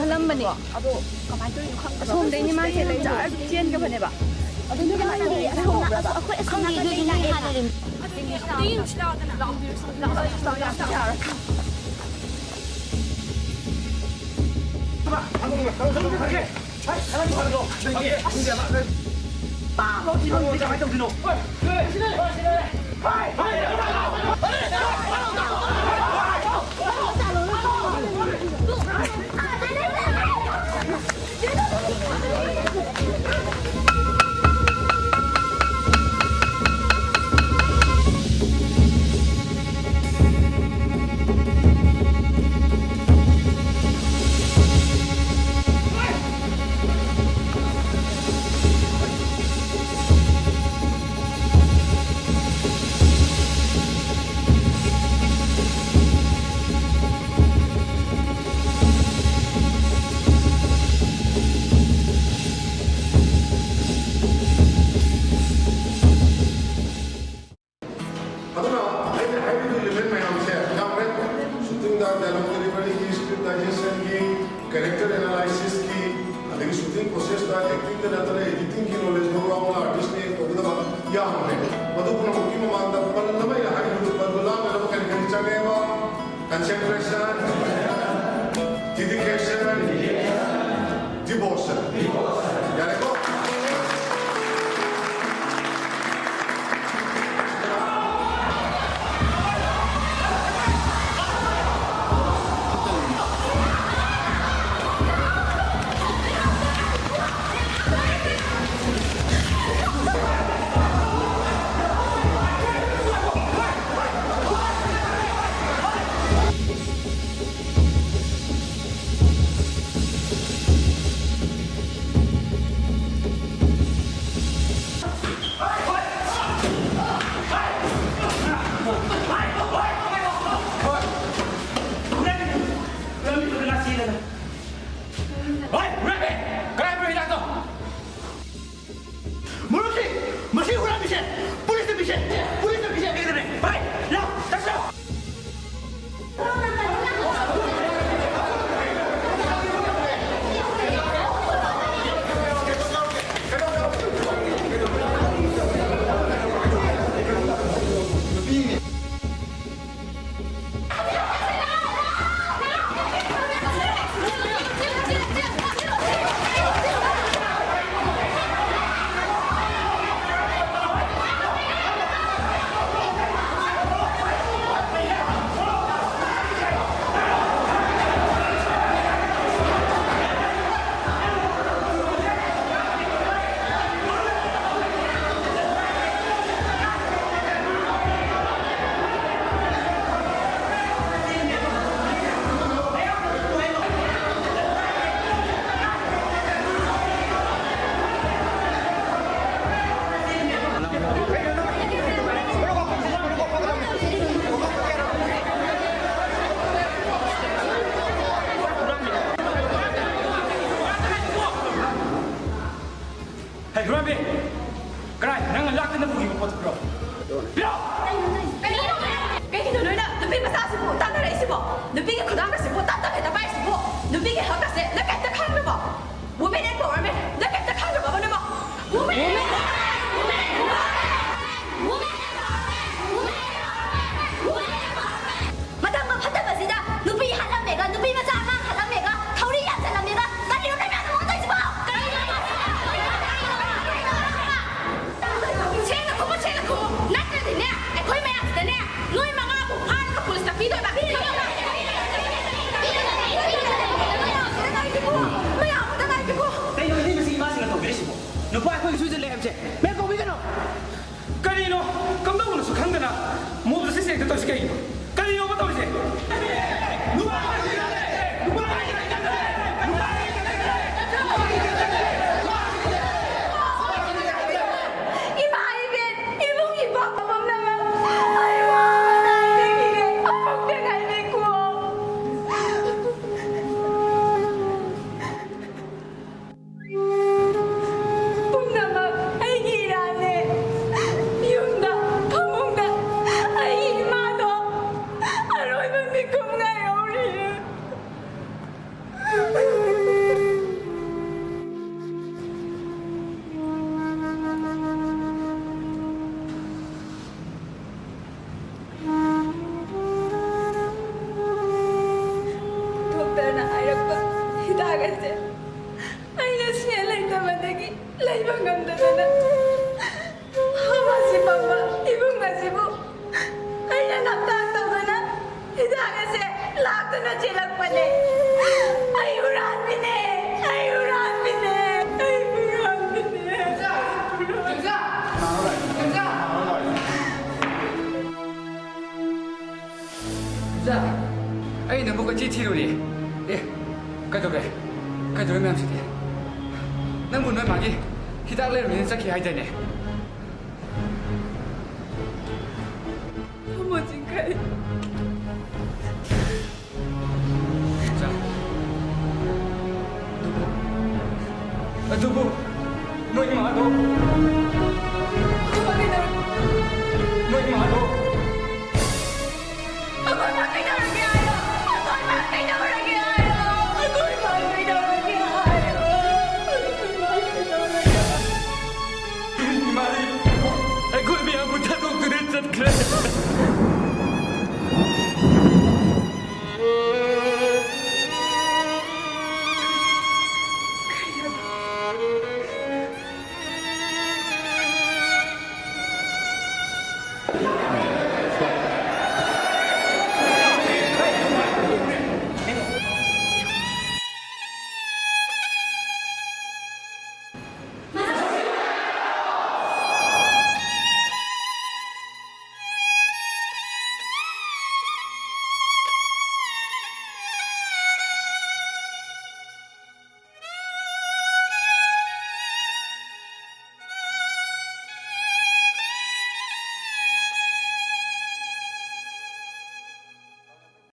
ꯈꯜꯂꯝꯕꯅꯦ ꯑꯗꯣ ꯀꯃꯥꯏꯅ ꯇꯧꯔꯤꯅꯣ ꯈꯪꯗꯕ ꯑꯁꯣꯝꯗꯩꯅꯤ ꯃꯥ ꯆꯦꯜꯂꯛꯏꯗꯣ ꯆꯥꯔꯁꯨ ꯆꯦꯟꯒꯕꯅꯦꯕ ꯑꯗꯨ ꯅꯣꯏ ꯀꯃꯥꯏꯅ ꯇꯧꯔꯤ ꯑꯩꯈꯣꯏ ꯑꯁꯣꯝꯗꯒꯤ ꯂꯥꯛꯑꯦꯕ character analysis की अदगी shooting process का acting का नतर editing की knowledge हो गया होगा artist ने तो उधर या हमें मधु पुना मुक्की में मानता पर नम्बर या हाई लुक पर बुला में लोग कहीं कहीं चले गए concentration dedication devotion यानी को na silang pali. Ayuran bine! Ayuran bine! Ayuran bine! 자, 아이 너 뭐가 지티로리? 예, 가져게, 가져게 명수디. 난 분명 막이 히달레로 인사키 하이데네. 어머진가요? 자, 누구? 너 이마 너, 너 이마 너. Ako'y makinauragyayo! Ako'y makinauragyayo! Ako'y makinauragyayo! Ako'y makinauragyayo! 이마리, 아이고 미안 못하고 그랬었 그래.